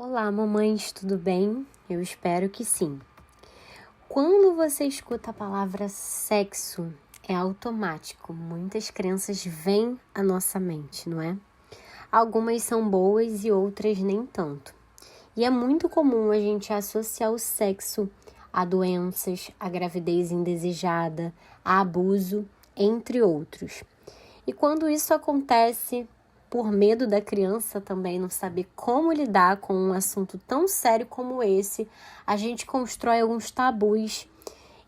Olá, mamães, tudo bem? Eu espero que sim. Quando você escuta a palavra sexo, é automático. Muitas crenças vêm à nossa mente, não é? Algumas são boas e outras nem tanto. E é muito comum a gente associar o sexo a doenças, a gravidez indesejada, a abuso, entre outros. E quando isso acontece, por medo da criança também não saber como lidar com um assunto tão sério como esse, a gente constrói alguns tabus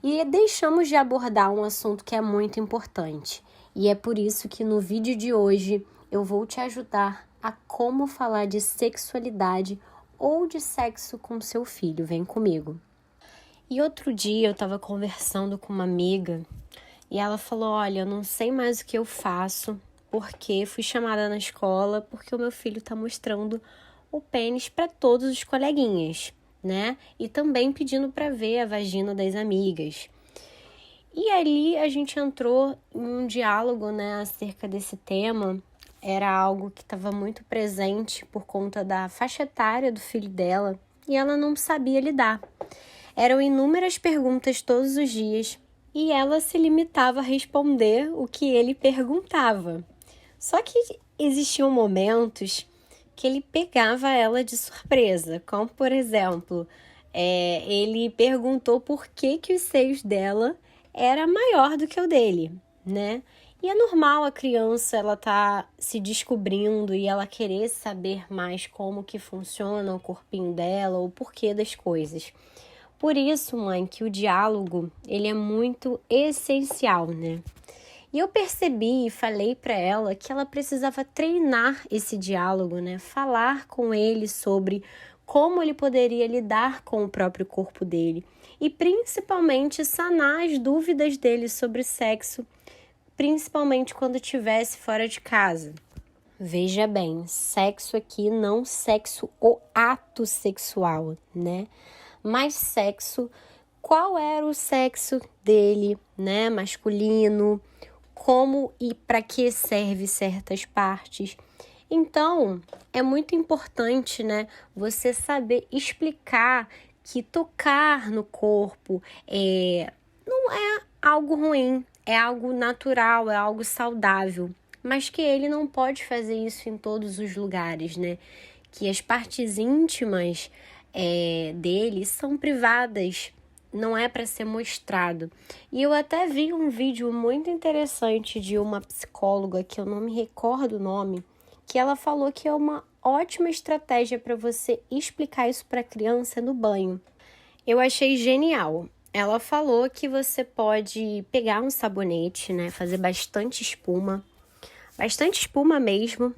e deixamos de abordar um assunto que é muito importante. E é por isso que no vídeo de hoje eu vou te ajudar a como falar de sexualidade ou de sexo com seu filho. Vem comigo. E outro dia eu estava conversando com uma amiga e ela falou: olha, eu não sei mais o que eu faço porque fui chamada na escola porque o meu filho está mostrando o pênis para todos os coleguinhas, né? E também pedindo para ver a vagina das amigas. E ali a gente entrou em um diálogo, né, acerca desse tema. Era algo que estava muito presente por conta da faixa etária do filho dela e ela não sabia lidar. Eram inúmeras perguntas todos os dias e ela se limitava a responder o que ele perguntava. Só que existiam momentos que ele pegava ela de surpresa, como por exemplo, ele perguntou por que os seios dela era maior do que o dele, né? E é normal a criança, ela tá se descobrindo e ela querer saber mais como que funciona o corpinho dela, o porquê das coisas. Por isso, mãe, que o diálogo, ele é muito essencial, né? E eu percebi e falei para ela que ela precisava treinar esse diálogo, né? Falar com ele sobre como ele poderia lidar com o próprio corpo dele e principalmente sanar as dúvidas dele sobre sexo, principalmente quando estivesse fora de casa. Veja bem, sexo aqui não sexo o ato sexual, né? Mas sexo, qual era o sexo dele, né? Masculino, como e para que serve certas partes. Então, é muito importante, né, você saber explicar que tocar no corpo não é algo ruim, é algo natural, é algo saudável, mas que ele não pode fazer isso em todos os lugares, né? Que as partes íntimas dele são privadas, não é para ser mostrado. E eu até vi um vídeo muito interessante de uma psicóloga, que eu não me recordo o nome, que ela falou que é uma ótima estratégia para você explicar isso para a criança no banho. Eu achei genial. Ela falou que você pode pegar um sabonete, né, fazer bastante espuma mesmo,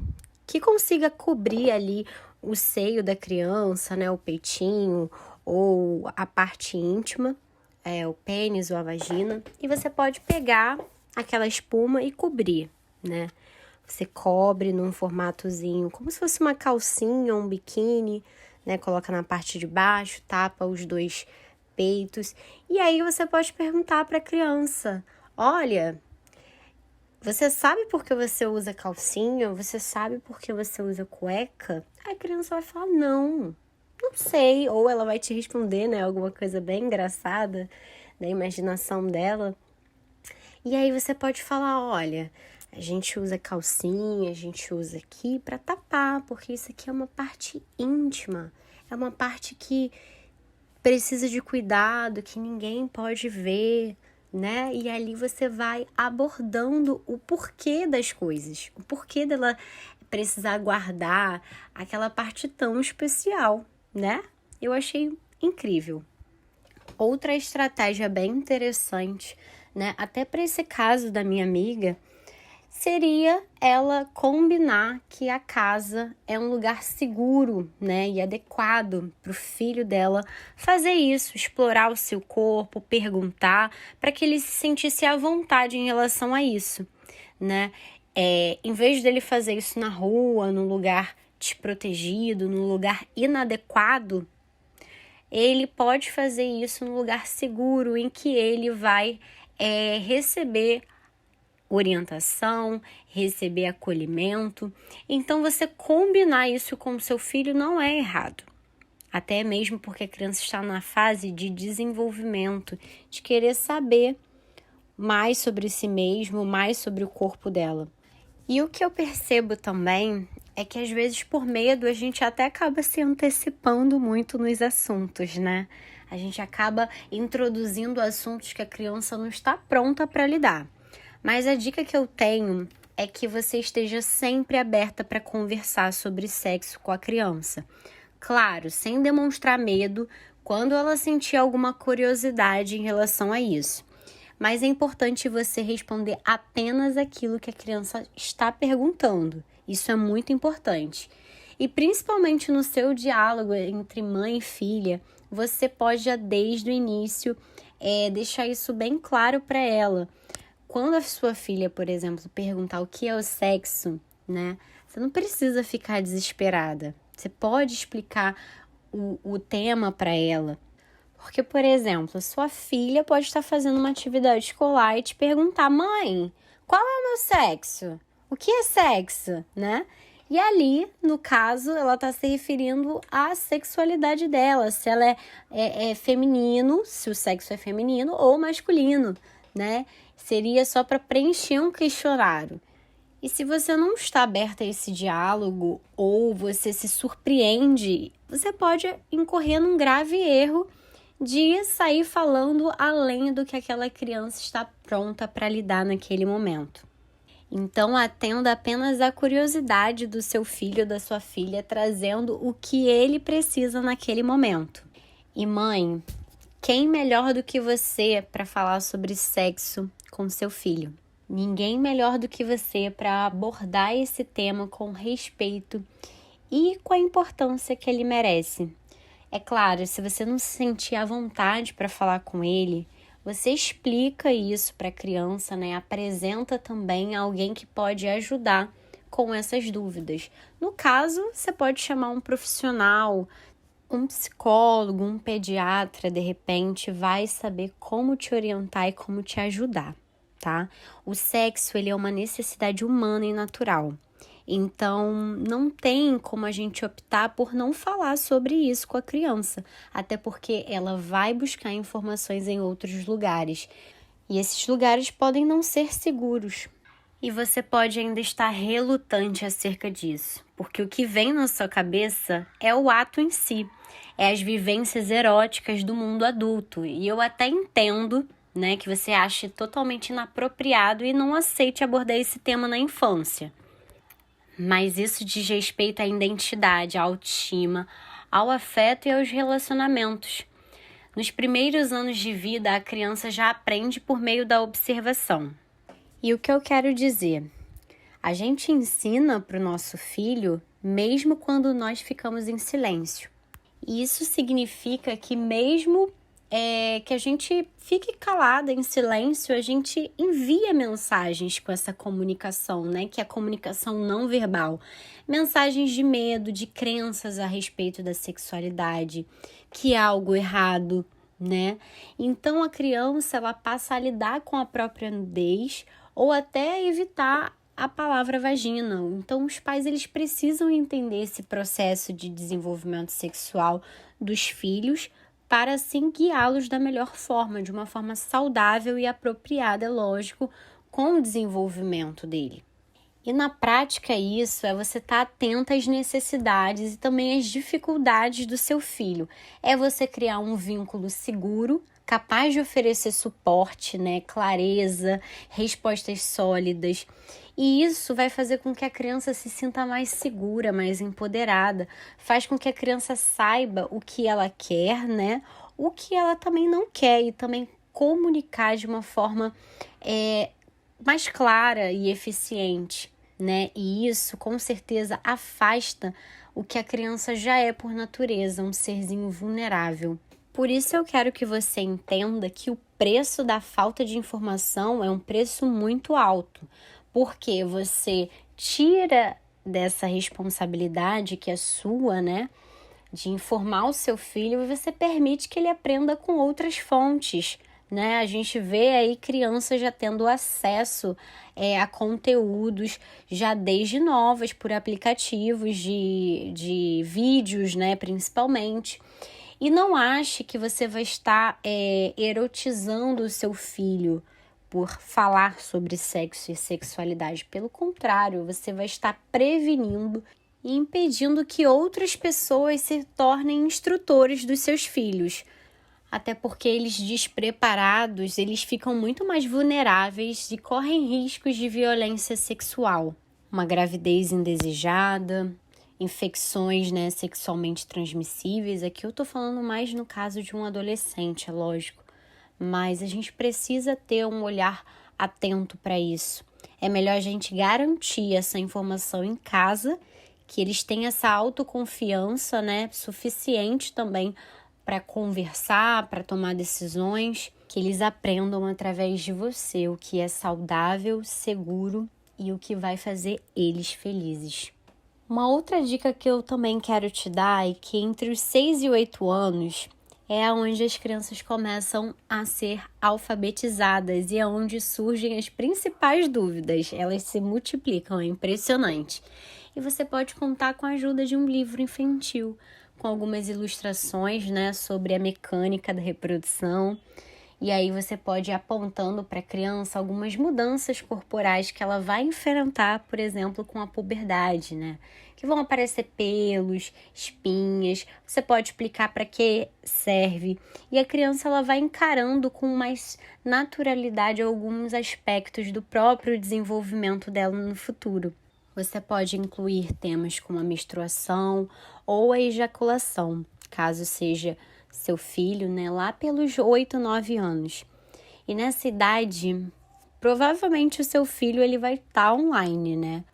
que consiga cobrir ali o seio da criança, né, o peitinho ou a parte íntima, o pênis ou a vagina, e você pode pegar aquela espuma e cobrir, né? Você cobre num formatozinho, como se fosse uma calcinha ou um biquíni, né? Coloca na parte de baixo, tapa os dois peitos, e aí você pode perguntar para a criança: olha, você sabe por que você usa calcinha? Você sabe por que você usa cueca? A criança vai falar: não sei. Ou ela vai te responder, né? Alguma coisa bem engraçada da imaginação dela. E aí você pode falar: olha, a gente usa calcinha, a gente usa aqui para tapar, porque isso aqui é uma parte íntima. É uma parte que precisa de cuidado, que ninguém pode ver, né? E ali você vai abordando o porquê das coisas, o porquê dela precisar guardar aquela parte tão especial, né? Eu achei incrível. Outra estratégia bem interessante, né? Até para esse caso da minha amiga, seria ela combinar que a casa é um lugar seguro, né, e adequado para o filho dela fazer isso, explorar o seu corpo, perguntar, para que ele se sentisse à vontade em relação a isso, né? Em vez dele fazer isso na rua, num lugar desprotegido, num lugar inadequado, ele pode fazer isso num lugar seguro, em que ele vai receber orientação, receber acolhimento. Então, você combinar isso com o seu filho não é errado, até mesmo porque a criança está na fase de desenvolvimento, de querer saber mais sobre si mesmo, mais sobre o corpo dela. E o que eu percebo também é que às vezes por medo a gente até acaba se antecipando muito nos assuntos, né? A gente acaba introduzindo assuntos que a criança não está pronta para lidar. Mas a dica que eu tenho é que você esteja sempre aberta para conversar sobre sexo com a criança. Claro, sem demonstrar medo quando ela sentir alguma curiosidade em relação a isso. Mas é importante você responder apenas aquilo que a criança está perguntando. Isso é muito importante. E principalmente no seu diálogo entre mãe e filha, você pode já desde o início deixar isso bem claro para ela. Quando a sua filha, por exemplo, perguntar o que é o sexo, né? Você não precisa ficar desesperada. Você pode explicar o tema para ela. Porque, por exemplo, sua filha pode estar fazendo uma atividade escolar e te perguntar: mãe, qual é o meu sexo? O que é sexo, né? E ali, no caso, ela está se referindo à sexualidade dela, se ela é feminino, se o sexo é feminino ou masculino, né? Seria só para preencher um questionário. E se você não está aberta a esse diálogo ou você se surpreende, você pode incorrer num grave erro de sair falando além do que aquela criança está pronta para lidar naquele momento. Então, atenda apenas à curiosidade do seu filho ou da sua filha, trazendo o que ele precisa naquele momento. E mãe, quem melhor do que você para falar sobre sexo com seu filho? Ninguém melhor do que você para abordar esse tema com respeito e com a importância que ele merece. É claro, se você não se sentir à vontade para falar com ele, você explica isso para a criança, né? Apresenta também alguém que pode ajudar com essas dúvidas. No caso, você pode chamar um profissional, um psicólogo, um pediatra, de repente, vai saber como te orientar e como te ajudar, tá? O sexo, ele é uma necessidade humana e natural. Então, não tem como a gente optar por não falar sobre isso com a criança, até porque ela vai buscar informações em outros lugares. E esses lugares podem não ser seguros. E você pode ainda estar relutante acerca disso, porque o que vem na sua cabeça é o ato em si, é as vivências eróticas do mundo adulto. E eu até entendo, né, que você ache totalmente inapropriado e não aceite abordar esse tema na infância. Mas isso diz respeito à identidade, à autoestima, ao afeto e aos relacionamentos. Nos primeiros anos de vida, a criança já aprende por meio da observação. E o que eu quero dizer? A gente ensina para o nosso filho mesmo quando nós ficamos em silêncio. E isso significa que mesmo que a gente fique calada em silêncio, a gente envia mensagens com essa comunicação, né? Que é a comunicação não verbal. Mensagens de medo, de crenças a respeito da sexualidade, que é algo errado, né? Então a criança, ela passa a lidar com a própria nudez ou até evitar a palavra vagina. Então os pais, eles precisam entender esse processo de desenvolvimento sexual dos filhos, para assim guiá-los da melhor forma, de uma forma saudável e apropriada, lógico, com o desenvolvimento dele. E na prática isso é você estar atenta às necessidades e também às dificuldades do seu filho. É você criar um vínculo seguro, capaz de oferecer suporte, né, clareza, respostas sólidas. E isso vai fazer com que a criança se sinta mais segura, mais empoderada. Faz com que a criança saiba o que ela quer, né? O que ela também não quer e também comunicar de uma forma mais clara e eficiente, né? E isso, com certeza, afasta o que a criança já é por natureza, um serzinho vulnerável. Por isso eu quero que você entenda que o preço da falta de informação é um preço muito alto, porque você tira dessa responsabilidade que é sua, né, de informar o seu filho, e você permite que ele aprenda com outras fontes, né? A gente vê aí crianças já tendo acesso a conteúdos já desde novas por aplicativos de vídeos, né? Principalmente. E não ache que você vai estar erotizando o seu filho por falar sobre sexo e sexualidade. Pelo contrário, você vai estar prevenindo e impedindo que outras pessoas se tornem instrutores dos seus filhos. Até porque eles despreparados, eles ficam muito mais vulneráveis e correm riscos de violência sexual. Uma gravidez indesejada, infecções, né, sexualmente transmissíveis. Aqui eu tô falando mais no caso de um adolescente, é lógico. Mas a gente precisa ter um olhar atento para isso. É melhor a gente garantir essa informação em casa, que eles tenham essa autoconfiança, né, suficiente também para conversar, para tomar decisões, que eles aprendam através de você o que é saudável, seguro e o que vai fazer eles felizes. Uma outra dica que eu também quero te dar é que entre os 6 e 8 anos é onde as crianças começam a ser alfabetizadas e é onde surgem as principais dúvidas. Elas se multiplicam, é impressionante. E você pode contar com a ajuda de um livro infantil, com algumas ilustrações, né, sobre a mecânica da reprodução. E aí você pode ir apontando para a criança algumas mudanças corporais que ela vai enfrentar, por exemplo, com a puberdade, né? Que vão aparecer pelos, espinhas. Você pode explicar para que serve. E a criança ela vai encarando com mais naturalidade alguns aspectos do próprio desenvolvimento dela no futuro. Você pode incluir temas como a menstruação ou a ejaculação, caso seja seu filho, né, lá pelos 8, 9 anos. E nessa idade, provavelmente o seu filho ele vai estar online, né?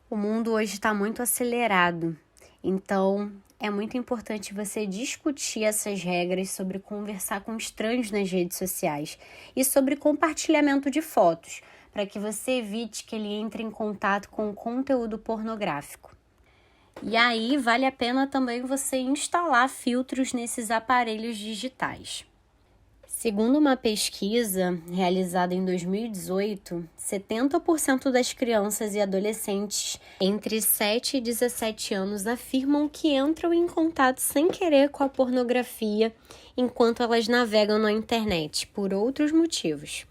O mundo hoje está muito acelerado, então é muito importante você discutir essas regras sobre conversar com estranhos nas redes sociais e sobre compartilhamento de fotos, para que você evite que ele entre em contato com conteúdo pornográfico. E aí vale a pena também você instalar filtros nesses aparelhos digitais. Segundo uma pesquisa realizada em 2018, 70% das crianças e adolescentes entre 7 e 17 anos afirmam que entram em contato sem querer com a pornografia enquanto elas navegam na internet, por outros motivos.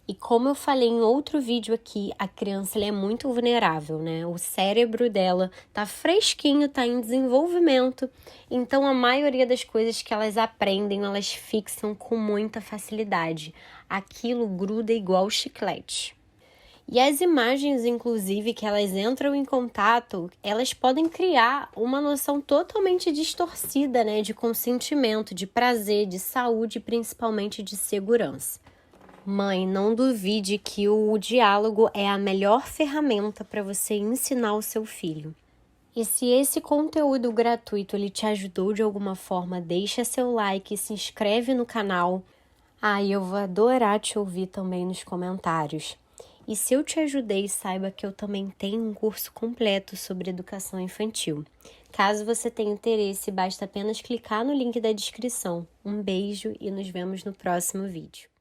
E como eu falei em outro vídeo aqui, a criança ela é muito vulnerável, né? O cérebro dela tá fresquinho, tá em desenvolvimento. Então, a maioria das coisas que elas aprendem, elas fixam com muita facilidade. Aquilo gruda igual chiclete. E as imagens, inclusive, que elas entram em contato, elas podem criar uma noção totalmente distorcida, né? De consentimento, de prazer, de saúde e principalmente de segurança. Mãe, não duvide que o diálogo é a melhor ferramenta para você ensinar o seu filho. E se esse conteúdo gratuito ele te ajudou de alguma forma, deixa seu like, se inscreve no canal. Eu vou adorar te ouvir também nos comentários. E se eu te ajudei, saiba que eu também tenho um curso completo sobre educação infantil. Caso você tenha interesse, basta apenas clicar no link da descrição. Um beijo e nos vemos no próximo vídeo.